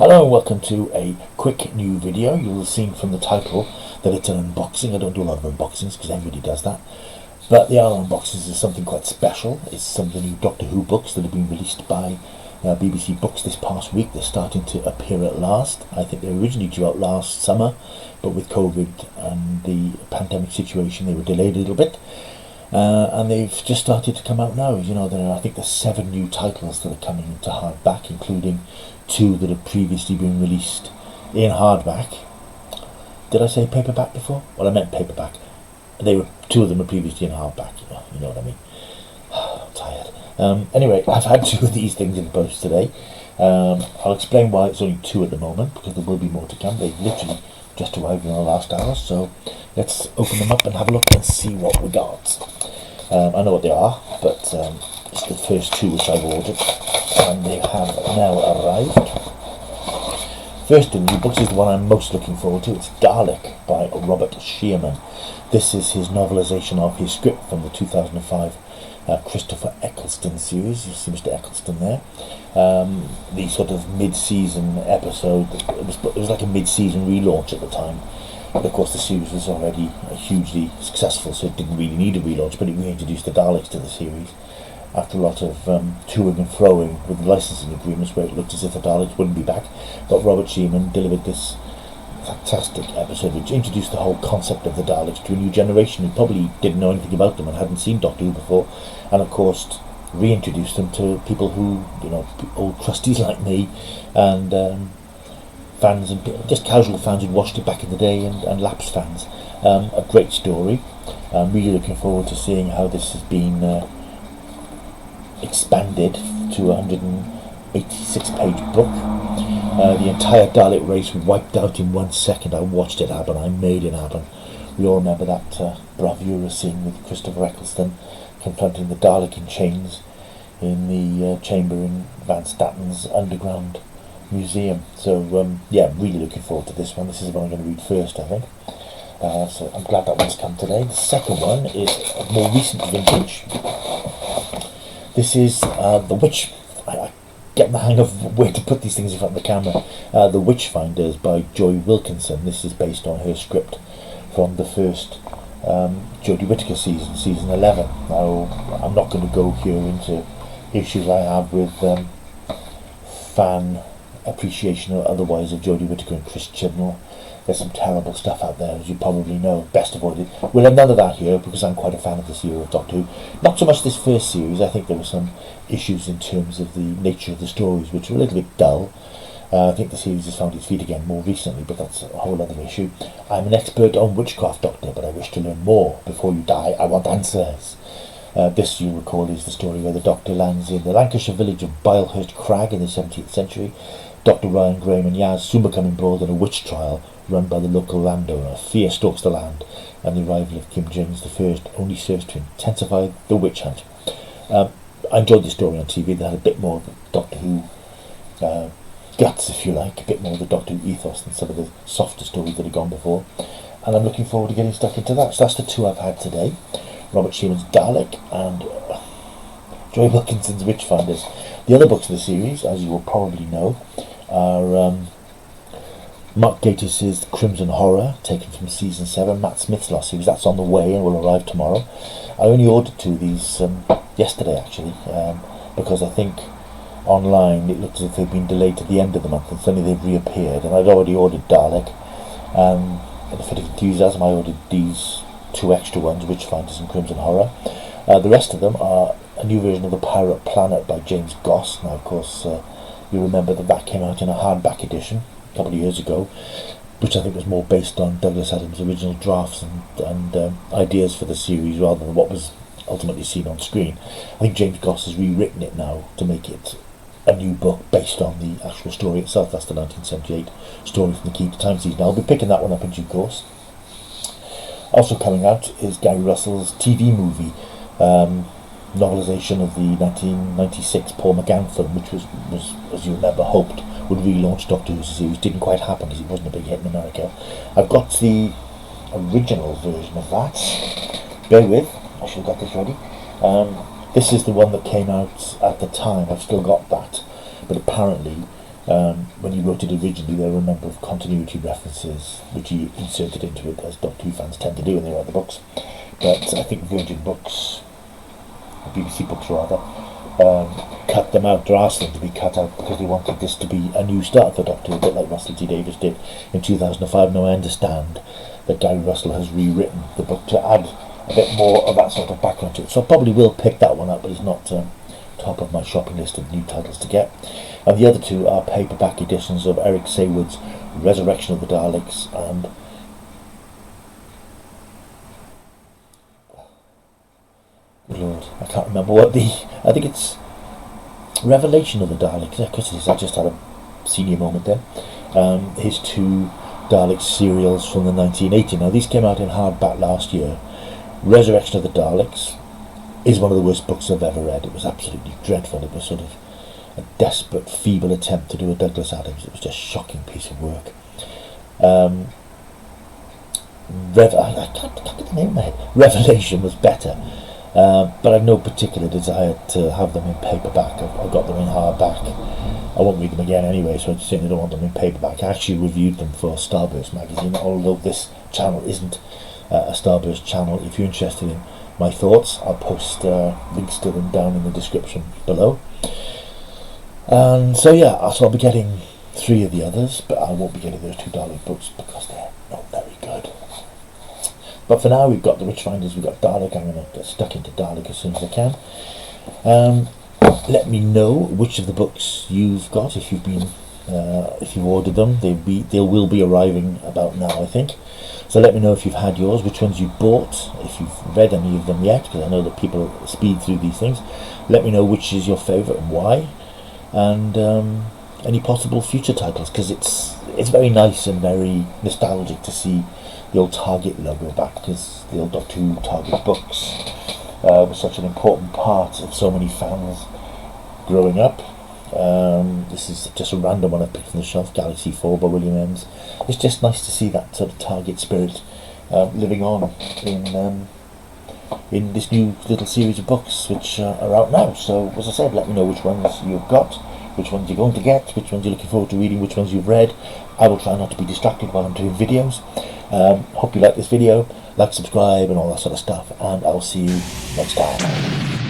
Hello and welcome to a quick new video. You'll have seen from the title that it's an unboxing. I don't do a lot of unboxings because everybody does that. But the other unboxings is something quite special. It's some of the new Doctor Who books that have been released by BBC Books this past week. They're starting to appear at last. I think they were originally due out last summer, but with COVID and the pandemic situation they were delayed a little bit. And they've just started to come out now. You know, I think there's 7 new titles that are coming into hardback, including 2 that have previously been released in hardback. Did I say paperback before? Well, I meant paperback. 2 of them were previously in hardback. You know what I mean? I'm tired. Anyway, I've had 2 of these things in the post today. I'll explain why it's only 2 at the moment, because there will be more to come. They've literally just arrived in the last hour, so let's open them up and have a look and see what we got. I know what they are, but it's the first 2 which I've ordered, and they have now arrived. First in the new books is the one I'm most looking forward to. It's Dalek by Robert Shearman. This is his novelisation of his script from the 2005 Christopher Eccleston series. You see Mr. Eccleston there. The sort of mid-season episode. It was like a mid-season relaunch at the time. But of course the series was already hugely successful, so it didn't really need a relaunch, but it reintroduced the Daleks to the series after a lot of toing and froing with the licensing agreements where it looked as if the Daleks wouldn't be back. But Robert Shearman delivered this fantastic episode which introduced the whole concept of the Daleks to a new generation who probably didn't know anything about them and hadn't seen Doctor Who before, and of course reintroduced them to people who, you know, old crusties like me and fans and just casual fans who'd watched it back in the day, and lapsed fans. A great story. I'm really looking forward to seeing how this has been expanded to a 186 page book. The entire Dalek race wiped out in 1 second. I watched it happen. I made it happen. We all remember that bravura scene with Christopher Eccleston confronting the Dalek in chains in the chamber in Van Statten's underground museum. So yeah, really looking forward to this one. This is the one I'm going to read first, I think. So I'm glad that one's come today. The second one is a more recent vintage. This is The Witch. I get the hang of where to put these things in front of the camera. The Witchfinders by Joy Wilkinson. This is based on her script from the first Jodie Whittaker season, season 11. Now, I'm not going to go here into issues I have with fan appreciation or otherwise of Jodie Whittaker and Chris Chibnall. There's some terrible stuff out there, as you probably know. Best avoided. We'll have none of that here because I'm quite a fan of this era of Doctor Who. Not so much this first series. I think there were some issues in terms of the nature of the stories which were a little bit dull. I think the series has found its feet again more recently, but that's a whole other issue. I'm an expert on witchcraft, Doctor, but I wish to learn more. Before you die, I want answers. This, you'll recall, is the story where the Doctor lands in the Lancashire village of Bilehurst Crag in the 17th century. Dr. Ryan Graham and Yaz soon become embroiled in a witch trial run by the local landowner. Fear stalks the land, and the arrival of King James I only serves to intensify the witch hunt. I enjoyed the story on TV. They had a bit more of the Doctor Who guts, if you like, a bit more of the Doctor Who ethos than some of the softer stories that have gone before. And I'm looking forward to getting stuck into that. So that's the 2 I've had today. Robert Shearman's Dalek and Joy Wilkinson's Witchfinders. The other books in the series, as you will probably know, are Mark Gatiss' Crimson Horror, taken from season 7, Matt Smith's last series. That's on the way and will arrive tomorrow. I only ordered 2 of these yesterday, actually, because I think online it looked as if they'd been delayed to the end of the month, and suddenly they've reappeared. And I'd already ordered Dalek, and in a fit of enthusiasm I ordered these 2 extra ones, Witchfinders and Crimson Horror. The rest of them are a new version of The Pirate Planet by James Goss. Now, of course, you remember that came out in a hardback edition a couple of years ago, which I think was more based on Douglas Adams' original drafts and ideas for the series rather than what was ultimately seen on screen. I think James Goss has rewritten it now to make it a new book based on the actual story itself. That's the 1978 story from the Key to Time season. I'll be picking that one up in due course. Also coming out is Gary Russell's TV movie, novelisation of the 1996 Paul McGann film, which was, as you remember, hoped would relaunch Doctor Who series. Didn't quite happen because it wasn't a big hit in America. I've got the original version of that. Bear with, I should have got this ready. This is the one that came out at the time. I've still got that, but apparently When he wrote it originally, there were a number of continuity references which he inserted into it, as Doctor Who fans tend to do when they write the books. But I think Virgin Books, BBC Books rather, cut them out, or asked them to be cut out, because they wanted this to be a new start for Doctor Who, a bit like Russell T Davies did in 2005. Now I understand that Gary Russell has rewritten the book to add a bit more of that sort of background to it, so I probably will pick that one up, but it's not top of my shopping list of new titles to get. And the other two are paperback editions of Eric Saywood's Resurrection of the Daleks and good Lord, I can't remember what I think it's Revelation of the Daleks. Yeah, because I just had a senior moment there. His two Daleks serials from the 1980s. Now these came out in hardback last year. Resurrection of the Daleks is one of the worst books I've ever read. It was absolutely dreadful. It was sort of a desperate, feeble attempt to do a Douglas Adams. It was just a shocking piece of work. I can't get the name in my head. Revelation was better, but I've no particular desire to have them in paperback. I've got them in hardback. I won't read them again anyway, so I certainly don't want them in paperback. I actually reviewed them for Starburst magazine, although this channel isn't a Starburst channel. If you're interested in my thoughts, I'll post links to them down in the description below. And so yeah, so I'll be getting 3 of the others, but I won't be getting those 2 Dalek books because they're not very good. But for now, we've got the Witchfinders, we've got Dalek. I'm going to get stuck into Dalek as soon as I can. Let me know which of the books you've got, if you've ordered them. They will be arriving about now, I think. So let me know if you've had yours, which ones you've bought, if you've read any of them yet, because I know that people speed through these things. Let me know which is your favourite and why, and any possible future titles, because it's very nice and very nostalgic to see the old Target logo back, because the old Doctor Who Target books was such an important part of so many fans growing up. This is just a random one I picked from the shelf, Galaxy 4 by William Ems. It's just nice to see that sort of Target spirit living on in this new little series of books which are out now. So as I said, let me know which ones you've got, which ones you're going to get, which ones you're looking forward to reading, which ones you've read. I will try not to be distracted while I'm doing videos. Hope you like this video, like, subscribe and all that sort of stuff, and I'll see you next time.